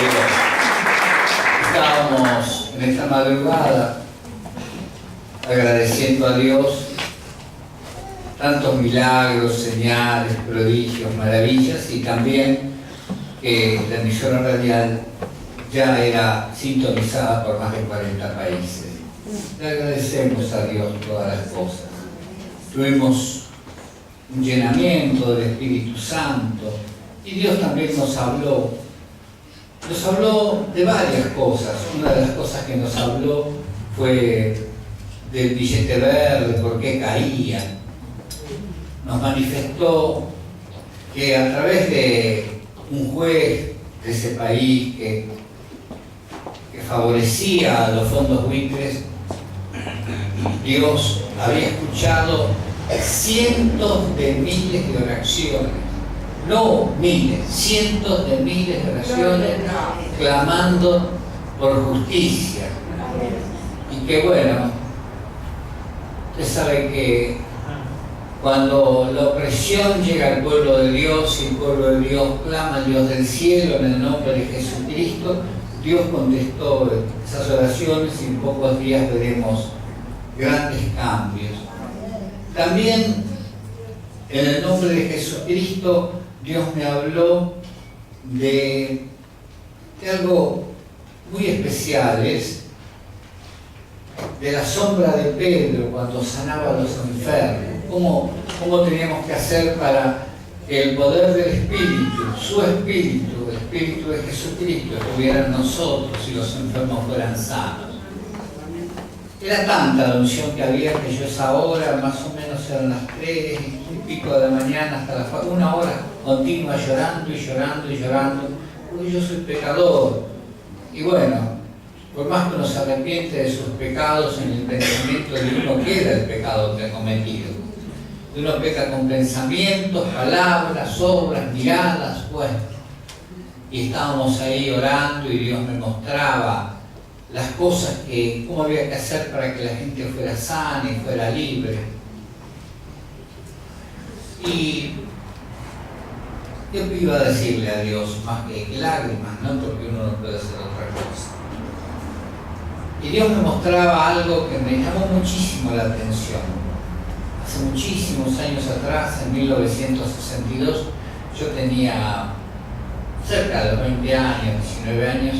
Dios. Estábamos en esta madrugada agradeciendo a Dios tantos milagros, señales, prodigios, maravillas, y también que la emisora radial ya era sintonizada por más de 40 países. Le agradecemos a Dios todas las cosas. Tuvimos un llenamiento del Espíritu Santo y Dios también nos habló de varias cosas. Una de las cosas que nos habló fue del billete verde, por qué caía. Nos manifestó que a través de un juez de ese país que favorecía a los fondos buitres, Dios había escuchado cientos de miles de oraciones, no miles, cientos de miles de oraciones clamando por justicia. Y que bueno, usted sabe que cuando la opresión llega al pueblo de Dios y el pueblo de Dios clama al Dios del cielo en el nombre de Jesucristo, Dios contestó esas oraciones y en pocos días veremos grandes cambios. También en el nombre de Jesucristo Dios me habló de algo muy especial, es de la sombra de Pedro cuando sanaba a los enfermos. ¿Cómo teníamos que hacer para que el poder del Espíritu, su Espíritu, el Espíritu de Jesucristo, estuviera en nosotros y los enfermos fueran sanos? Era tanta la unción que había que yo esa hora, más o menos eran las 3 y pico de la mañana, hasta las 1 hora continua llorando y llorando y llorando, porque yo soy pecador. Y bueno, por más que uno se arrepiente de sus pecados, en el pensamiento de uno queda el pecado que ha cometido. Uno peca con pensamientos, palabras, obras, miradas, bueno. Y estábamos ahí orando y Dios me mostraba las cosas cómo había que hacer para que la gente fuera sana y fuera libre. Y yo iba a decirle a Dios más que lágrimas, ¿no? Porque uno no puede hacer otra cosa. Y Dios me mostraba algo que me llamó muchísimo la atención. Hace muchísimos años atrás, en 1962, yo tenía cerca de los 20 años, 19 años,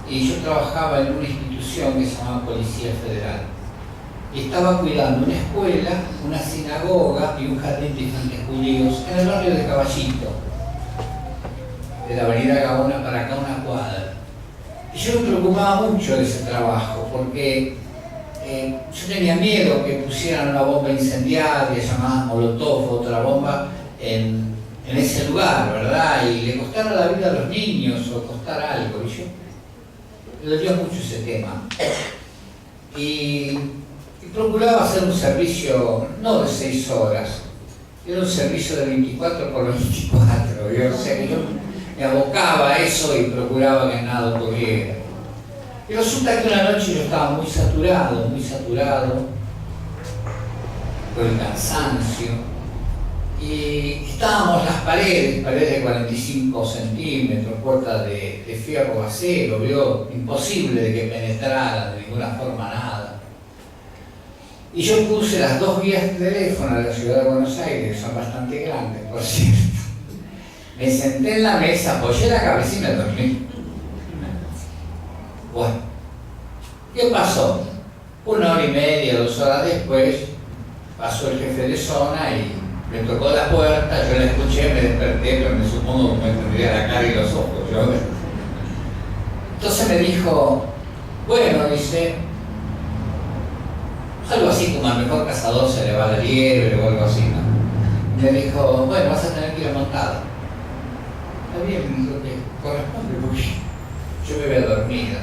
y yo trabajaba en una institución que se llamaba Policía Federal. Y estaba cuidando una escuela, una sinagoga y un jardín de infantes judíos en el barrio de Caballito, de la avenida Gaona para acá, una cuadra. Y yo me preocupaba mucho de ese trabajo, porque yo tenía miedo que pusieran una bomba incendiaria llamada Molotov, otra bomba, en ese lugar, ¿verdad? Y le costara la vida a los niños o costara algo. Y yo le dio mucho ese tema. Y procuraba hacer un servicio, no de 6 horas, era un servicio de 24 por 24. O sea que yo me abocaba a eso y procuraba que nada ocurriera. Y resulta que una noche yo estaba muy saturado por el cansancio, y estábamos las paredes de 45 centímetros, puertas de fierro acero, vio, imposible de que penetrara de ninguna forma nada. Y yo puse las 2 guías de teléfono de la ciudad de Buenos Aires, que son bastante grandes, por cierto. Me senté en la mesa, apoyé la cabeza y me dormí. Bueno, ¿qué pasó? 1 hora y media, 2 horas después, pasó el jefe de zona y me tocó la puerta, yo la escuché, me desperté, pero me supongo que me tendría la cara y los ojos. Entonces me dijo, bueno, dice, algo así como al mejor cazador se le va la liebre o algo así, ¿no? Me dijo, bueno, vas a tener que ir a Montado. Está bien, lo que corresponde, porque yo me había dormido.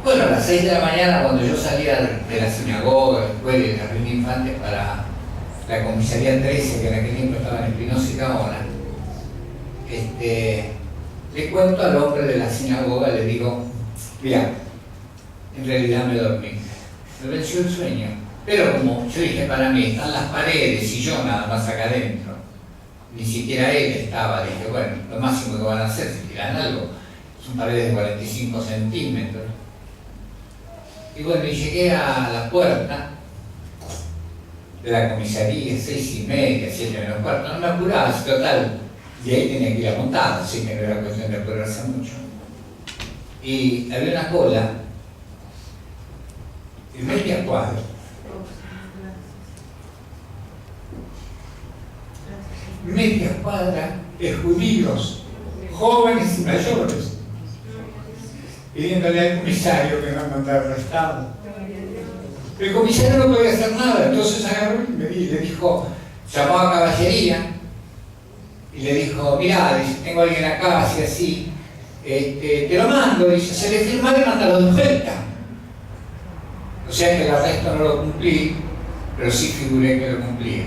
Bueno, a las 6 de la mañana, cuando yo salía de la sinagoga, después del jardín de infantes para la comisaría 13, que en aquel tiempo estaba en Espinosa y Gaona, le cuento al hombre de la sinagoga, le digo, mira, en realidad me dormí, me venció el sueño, pero como yo dije, para mí están las paredes y yo nada más acá adentro, ni siquiera él estaba, dije, bueno, lo máximo que van a hacer, si tiran algo, son paredes de 45 centímetros. Y bueno, y llegué a la puerta de la comisaría, 6:30, 7:45, no me apuraba, total, y ahí tenía que ir a montar, así que no era cuestión de apurarse mucho. Y había una cola de media cuadra. Media cuadra de judíos, jóvenes y mayores, pidiéndole al comisario que nos mandara arrestado. El comisario no podía hacer nada, entonces agarró y le dijo, llamó a caballería y le dijo, mirá, dice, tengo a alguien acá, así, te lo mando, dice, se le firma y mándalo de vuelta. O sea que el arresto no lo cumplí, pero sí figuré que lo cumplí.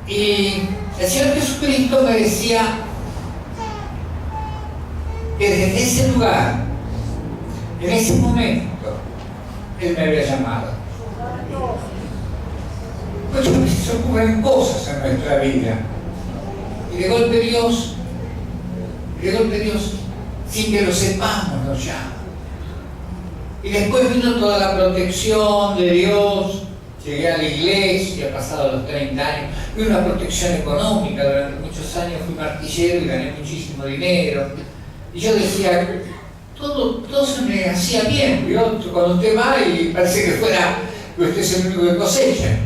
Y el Señor Jesucristo me decía que desde ese lugar, en ese momento, Él me había llamado. Muchas veces ocurren cosas en nuestra vida y de golpe Dios, sin que lo sepamos, nos llama. Y después vino toda la protección de Dios. Llegué a la iglesia, pasado los 30 años, y una protección económica. Durante muchos años fui martillero y gané muchísimo dinero. Y yo decía, todo se me hacía bien. ¿Vio? Cuando usted va y parece que fuera que usted es el único que cosecha.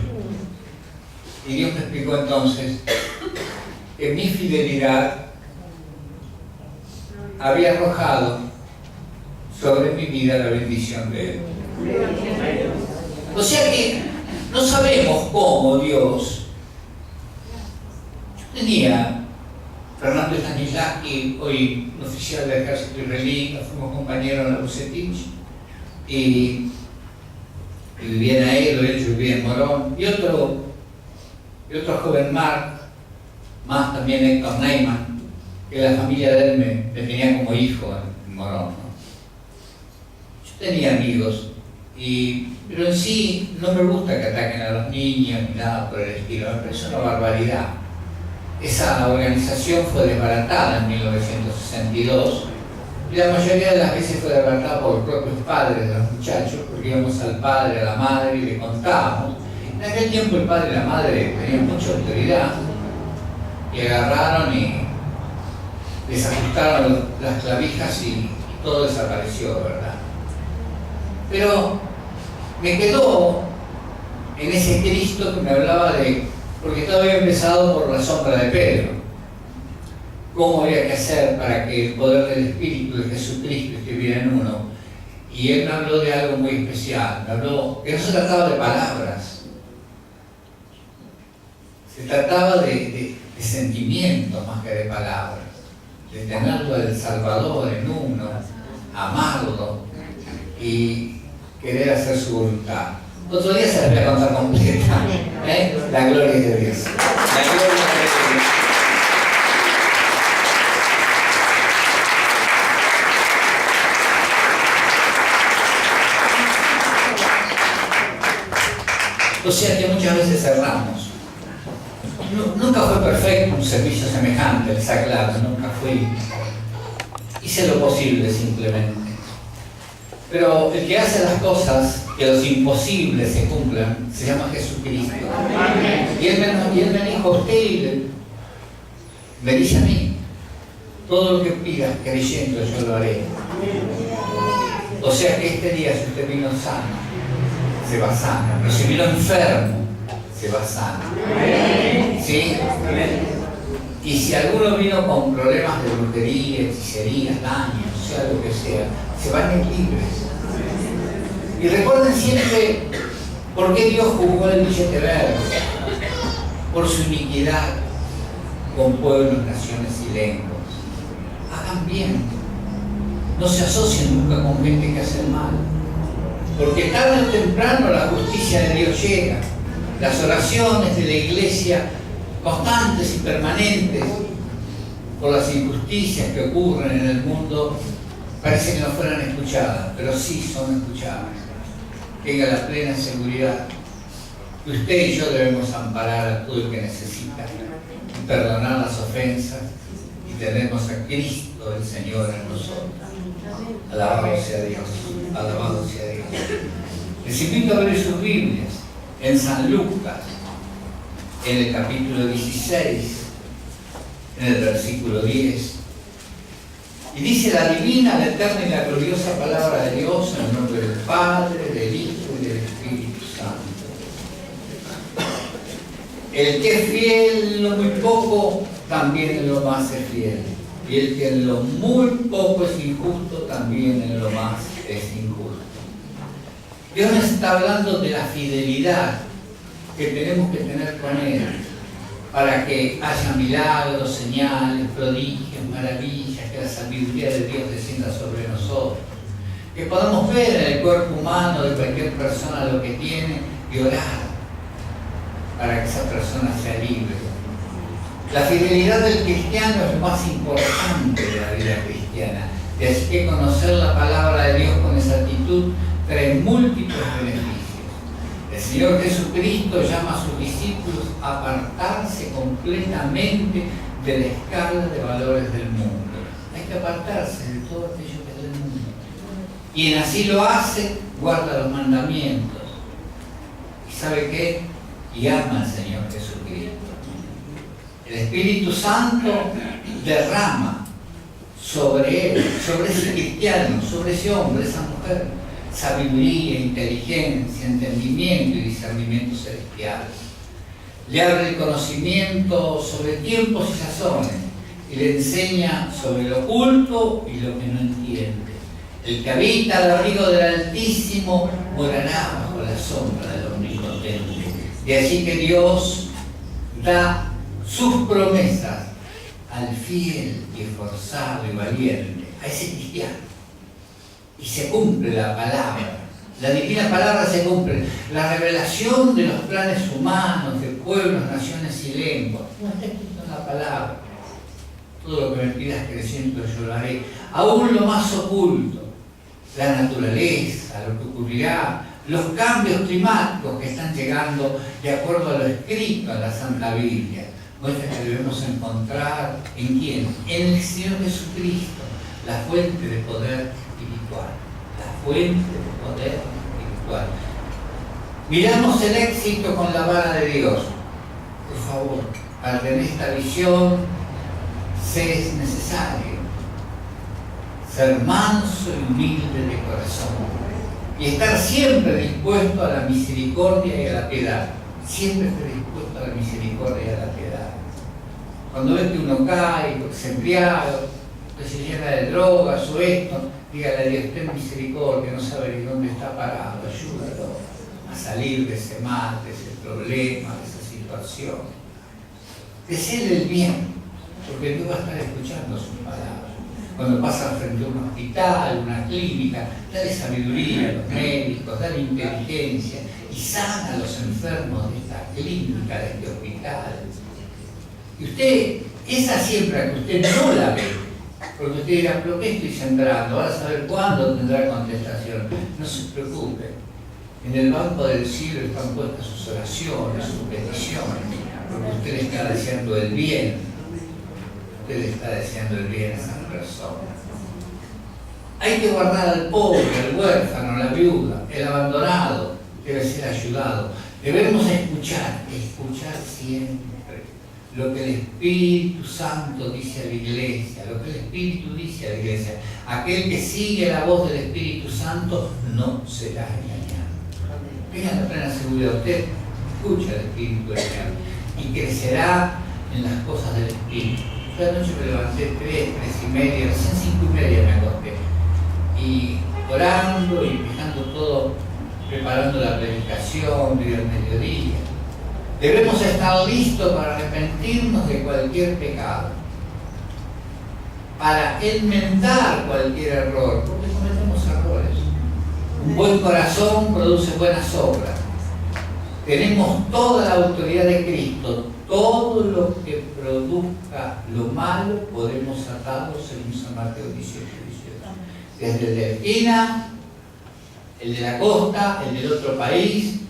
Y Dios me explicó entonces que mi fidelidad había arrojado sobre mi vida la bendición de Él. O sea que no sabemos cómo Dios. Yo tenía Fernando Stanislavski, hoy un oficial del ejército israelí, fuimos compañeros en la Bucetich, y vivía en Aedo, yo vivía en Morón, y otro joven Mark, más también Héctor Neyman, que la familia de él me tenía como hijo en Morón, ¿no? Yo tenía amigos, pero en sí no me gusta que ataquen a los niños ni nada por el estilo, me parece una barbaridad. Esa organización fue desbaratada en 1962 y la mayoría de las veces fue desbaratada por los propios padres de los muchachos, porque íbamos al padre, a la madre y le contábamos. En aquel tiempo el padre y la madre tenían mucha autoridad y agarraron y desajustaron las clavijas y todo desapareció, ¿verdad? Pero me quedó en ese Cristo que me hablaba de, porque todo había empezado por la sombra de Pedro, cómo había que hacer para que el poder del Espíritu de Jesucristo estuviera en uno. Y él me habló de algo muy especial, me habló que no se trataba de palabras, se trataba de sentimientos más que de palabras, de tenerlo del Salvador en uno, amarlo y querer hacer su voluntad. Otro día se la voy a contar completa. La gloria es de Dios. La gloria es de Dios. O sea que muchas veces cerramos. Nunca fue perfecto un servicio semejante, les aclaro, nunca fui. Hice lo posible simplemente. Pero el que hace las cosas, que los imposibles se cumplan, se llama Jesucristo. Y él me dijo a usted y me dice a mí, todo lo que pidas creyendo yo lo haré. O sea que este día si usted vino sano, se va sano. Pero si vino enfermo, se va sano. ¿Sí? Y si alguno vino con problemas de brujería, hechicería, daños, sea lo que sea, se van a ir libres. Y recuerden siempre por qué Dios juzgó el billete verde. Por su iniquidad con pueblos, naciones y lenguas. Hagan bien. No se asocien nunca con gente que hace mal. Porque tarde o temprano la justicia de Dios llega. Las oraciones de la iglesia constantes y permanentes por las injusticias que ocurren en el mundo parece que no fueran escuchadas, pero sí son escuchadas. Tenga la plena seguridad que usted y yo debemos amparar a todo el que necesita, y perdonar las ofensas y tenemos a Cristo el Señor en nosotros. Alabado sea Dios, alabado sea Dios. Les invito a abrir sus Biblias en San Lucas, en el capítulo 16, en el versículo 10. Y dice la divina, la eterna y la gloriosa palabra de Dios, en el nombre del Padre, del Hijo y del Espíritu Santo. El que es fiel en lo muy poco, también en lo más es fiel. Y el que en lo muy poco es injusto, también en lo más es injusto. Dios nos está hablando de la fidelidad que tenemos que tener con Él para que haya milagros, señales, prodigios, maravillas, que la sabiduría de Dios descienda sobre nosotros, que podamos ver en el cuerpo humano de cualquier persona lo que tiene y orar para que esa persona sea libre. La fidelidad del cristiano es lo más importante de la vida cristiana. Y así que conocer la palabra de Dios con esa actitud trae múltiples beneficios. El Señor Jesucristo llama a sus discípulos a apartarse completamente de la escala de valores del mundo. Hay que apartarse de todo aquello que es del mundo. Quien así lo hace, guarda los mandamientos. ¿Y sabe qué? Y ama al Señor Jesucristo. El Espíritu Santo derrama sobre él, sobre ese cristiano, sobre ese hombre, esa mujer, sabiduría, inteligencia, entendimiento y discernimiento celestiales. Le abre el conocimiento sobre tiempos y sazones y le enseña sobre lo oculto y lo que no entiende. El que habita al abrigo del Altísimo morará bajo la sombra del Omnipotente. De allí que Dios da sus promesas al fiel y esforzado y valiente, a ese cristiano. Y se cumple la palabra, la divina palabra se cumple. La revelación de los planes humanos, de pueblos, naciones y lenguas, no está escrito en la palabra. Todo lo que me pidas creciendo yo lo haré. Aún lo más oculto, la naturaleza, lo que ocurrirá, los cambios climáticos que están llegando de acuerdo a lo escrito en la Santa Biblia. Muestra que debemos encontrar ¿en quién? En el Señor Jesucristo, la fuente de poder espiritual. La fuente de poder espiritual. Miramos el éxito con la vara de Dios. Por favor, para tener esta visión, se es necesario ser manso y humilde de corazón. Y estar siempre dispuesto a la misericordia y a la piedad. Siempre estar dispuesto a la misericordia y a la piedad. Cuando ve que uno cae, que se embriagado, que se llena de drogas o esto, dígale a Dios, ten misericordia, no sabe ni dónde está parado, ayúdalo a salir de ese mal, de ese problema, de esa situación. Deseale el bien, porque Dios va a estar escuchando sus palabras. Cuando pasa frente a un hospital, una clínica, dale sabiduría a los médicos, dale inteligencia y sana a los enfermos de esta clínica, de este hospital. Y usted, esa siembra que usted no la ve, porque usted dirá, pero ¿qué estoy sembrando? Ahora a saber cuándo tendrá contestación. No se preocupe. En el banco del cielo están puestas sus oraciones, sus peticiones, porque usted le está deseando el bien. Usted le está deseando el bien a esa persona. Hay que guardar al pobre, al huérfano, a la viuda, el abandonado, debe ser ayudado. Debemos escuchar siempre lo que el Espíritu Santo dice a la iglesia, lo que el Espíritu dice a la iglesia. Aquel que sigue la voz del Espíritu Santo no será engañado. Tenga la plena seguridad, usted escucha al Espíritu de Dios y crecerá en las cosas del Espíritu. Yo anoche me levanté 3:30, recién 5:30 me acosté. Y orando y dejando todo, preparando la predicación del mediodía. Debemos estar listos para arrepentirnos de cualquier pecado, para enmendar cualquier error, porque cometemos errores. Un buen corazón produce buenas obras. Tenemos toda la autoridad de Cristo. Todo lo que produzca lo malo podemos atarlo según San Mateo 18:18. Desde el de la esquina, el de la costa, el del otro país.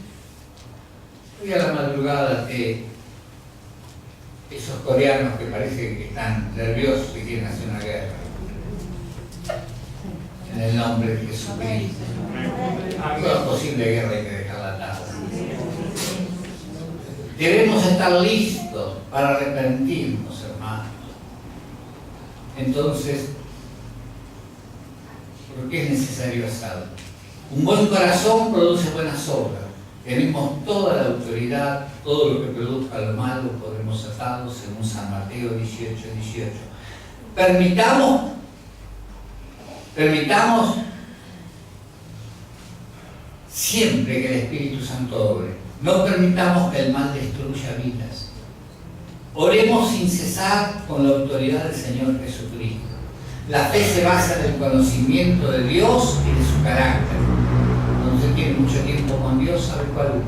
Hoy a la madrugada te esos coreanos que parece que están nerviosos y quieren hacer una guerra. En el nombre de Jesucristo. Toda posible guerra hay que dejarla atada. Debemos estar listos para arrepentirnos, hermanos. Entonces, ¿por qué es necesario hacerlo? Un buen corazón produce buenas obras. Tenemos toda la autoridad, todo lo que produzca lo malo podremos atarlo, según San Mateo 18:18. Permitamos siempre que el Espíritu Santo obre. No permitamos que el mal destruya vidas. Oremos sin cesar con la autoridad del Señor Jesucristo. La fe se basa en el conocimiento de Dios y de su carácter. Cuando se tiene mucho tiempo con Dios, sabe cuál.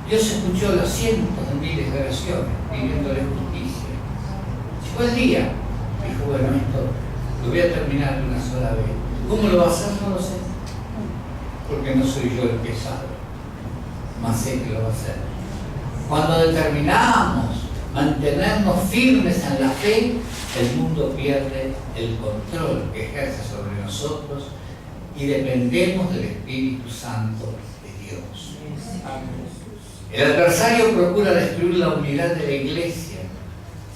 Dios escuchó los cientos de miles de oraciones pidiéndole justicia. Llegó el día, dijo, bueno, esto lo voy a terminar de una sola vez. ¿Cómo lo va a hacer? No lo sé. Porque no soy yo el que sabe, mas sé que lo va a hacer. Cuando determinamos mantenernos firmes en la fe, el mundo pierde el control que ejerce sobre nosotros y dependemos del Espíritu Santo de Dios. El adversario procura destruir la unidad de la iglesia.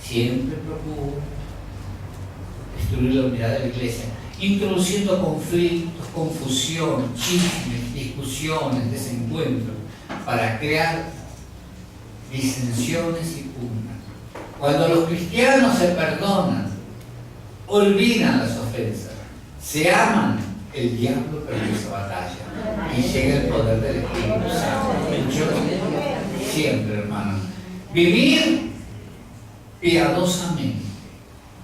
Siempre procura destruir la unidad de la iglesia, introduciendo conflictos, confusión, chismes, discusiones, desencuentros, para crear disensiones y pugnas. Cuando los cristianos se perdonan, olvidan las ofensas, se aman, el diablo perdió esa batalla y llega el poder del Espíritu Santo. Yo siempre, hermano, vivir piadosamente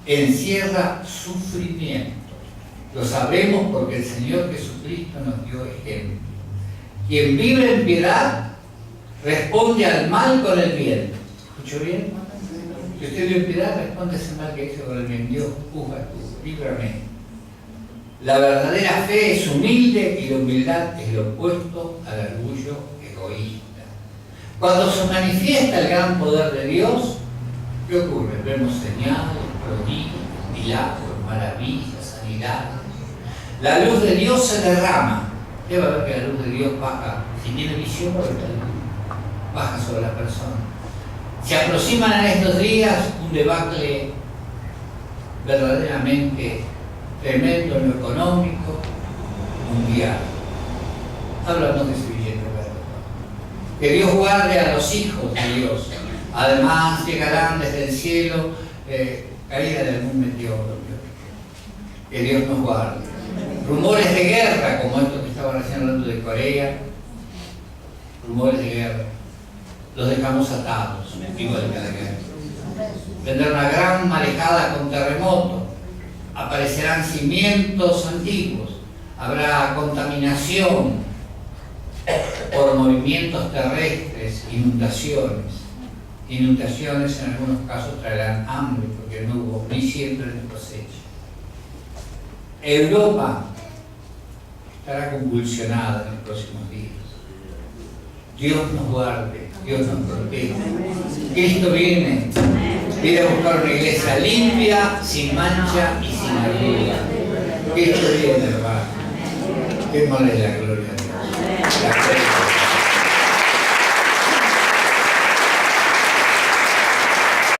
encierra sufrimiento. Lo sabemos porque el Señor Jesucristo nos dio ejemplo. Quien vive en piedad responde al mal con el bien. ¿Escuchó bien? Si usted vive en piedad, responde a ese mal que hizo con el bien. Dios juzga tú, líbrame. La verdadera fe es humilde y la humildad es lo opuesto al orgullo egoísta. Cuando se manifiesta el gran poder de Dios, ¿qué ocurre? Vemos señales, prodigios, milagros, maravillas, sanidades. La luz de Dios se derrama. Usted va a ver que la luz de Dios baja. Si tiene visión, baja sobre la persona. Se aproximan en estos días un debacle verdaderamente tremendo en lo económico mundial. Hablamos de ese billete verde. Que Dios guarde a los hijos de Dios. Además llegarán desde el cielo caída de algún meteoro. Que Dios nos guarde. Rumores de guerra, como esto que estaba recién hablando de Corea, rumores de guerra, los dejamos atados, igual que la guerra. Vendrá una gran marejada con terremotos, aparecerán cimientos antiguos, habrá contaminación por movimientos terrestres, inundaciones. Inundaciones en algunos casos traerán hambre porque no hubo ni siempre ni cosecha. Europa estará convulsionada en los próximos días. Dios nos guarde, Dios nos proteja. Cristo viene a buscar una iglesia limpia, sin mancha y sin arruga. Cristo viene, hermano. Démosle la gloria a Dios.